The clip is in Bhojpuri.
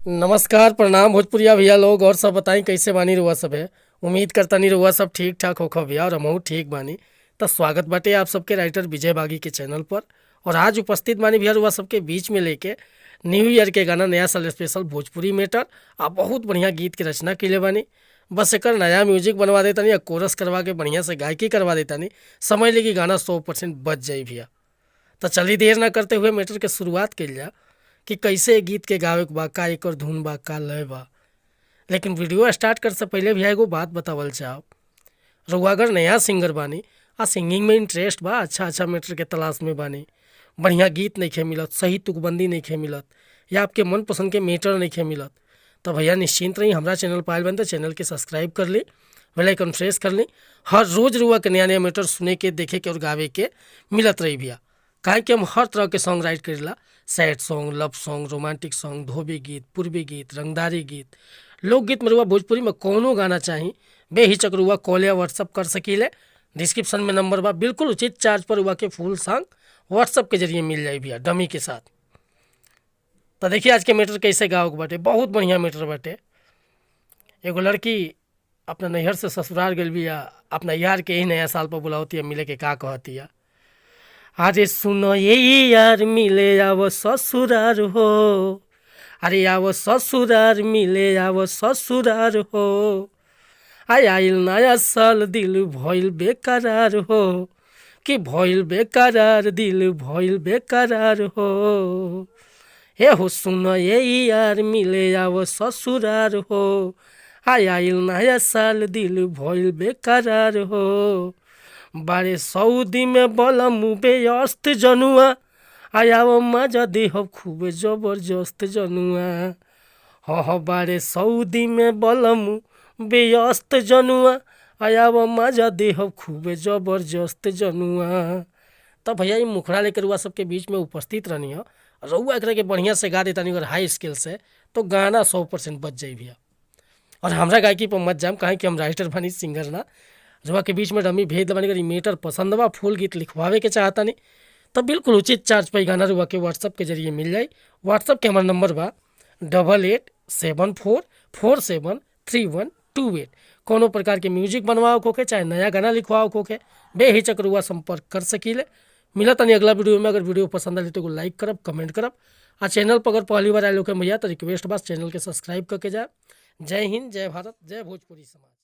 नमस्कार प्रणाम भोजपुरिया भैया लोग और सब बताई कैसे बानी रुआ सब है। उम्मीद करता नहीं रुआ सब ठीक ठाक होखा भैया और हमहू ठीक बानी। तो स्वागत बाटे आप सबके राइटर विजय बागी के चैनल पर। और आज उपस्थित बानी भैया रुआ सबके बीच में लेके न्यू ईयर के गाना नया साल स्पेशल भोजपुरी मेटर आ बहुत बढ़िया गीत की रचना के बानी। बस एक नया म्यूजिक बनवा देता नहीं, कोरस करवा के बढ़िया से गायकी करवा देता नहीं, समझ ले कि गाना 100% बच जाई भैया। तो चली देर ना करते हुए मेटर के शुरुआत कल जा कि कैसे गीत के गावे के बा, का एकर धुन बा, का लय बा। लेकिन वीडियो स्टार्ट कर से पहले भी एगो बात बतावल चाहब। रउआ अगर नया सिंगर बानी आ सिंगिंग में इंटरेस्ट बा, अच्छा मेटर के तलाश में बानी, बढ़िया गीत नहीं खे मिलत, सही तुकबंदी नहीं खे मिलत, या आपके मन पसंद के मेटर नहीं खे मिलत, तो भैया निश्चिंत रही, हमारा चैनल पायल बन तो चैनल के सब्सक्राइब कर ली, बेल आइकन प्रेस कर ली। हर रोज़ रुआ के नया मेटर सुने के, देखे के और गावे के मिलत रही भैया। काहे कि हम हर तरह के सॉन्ग राइट करेला, sad song, love song, romantic song, धोबी गीत, पूर्वी गीत, रंगदारी गीत, लोकगीत में रुआ भोजपुरी में कोनो गाना चाही बेहिचक रुआ कॉल या व्हाट्सअप कर सकीले। डिस्क्रिप्शन में नंबर बा, बिल्कुल उचित चार्ज पर रुआ के फुल सॉन्ग व्हाट्सअप के जरिए मिल जाए भैया, डमी के साथ। तो देखिए आज के मेटर कैसे गाओ के बाटे, बहुत बढ़िया मेटर बाटे। एगो लड़की अपना नैहर से ससुराल गई बिया, अपना यार के ही नया साल पर बुलावती है, मिले के का कहती है, अरे सुनो ये यार मिले आओ ससुरार हो, अरे आओ ससुरार मिले आओ ससुरार हो, आइल नया साल दिल भइल बेकरार हो, कि भइल बेकरार दिल भइल बेकरार हो, हे हो सुनो ये यार मिले आओ ससुरार हो, आइल नया साल दिल भइल बेकरार हो, बारे सऊदी में बलम बेअस्त जनुआ, आयाव मजा देह खूब जबरदस्त जनुआ, ह बारे सऊदी में बलम बेअस्त जनुआ, आयाव मजा देह खूब जबरदस्त जनुआ। तब भैया ये मुखड़ा लेकर हुआ सबके बीच में उपस्थित रहनी है, रउआ एक के बढ़िया से गा देता नहीं अगर हाई स्केल से, तो गाना 100% बच जाए भैया। और हमरा गायकी पर मत जाम, काहे कि हम राइटर बनी, सिंगर ना। रुआ के बीच में डमी भेज दबानी, अगर मेटर पसंद बा, फुल गीत लिखवावे के चाहता नहीं, तब बिल्कुल उचित चार्ज पर गाना रुआ के व्हाट्सअप के जरिए मिल जाए। व्हाट्सअप के हमारा नंबर बा 8874473128। कोनो प्रकार के म्यूजिक बनवाओ खोके, चाहे नया गाना लिखवाओ खोके, बेहिचक रुआ संपर्क कर सकीले। मिला तनी अगला वीडियो में। अगर वीडियो पसंद आए तो लाइक करब, कमेंट करब, आ चैनल पर अगर पहली बार आए लोग भैया तो रिक्वेस्ट बस चैनल के सब्सक्राइब करके जाए। जय हिंद, जय भारत, जय भोजपुरी समाज।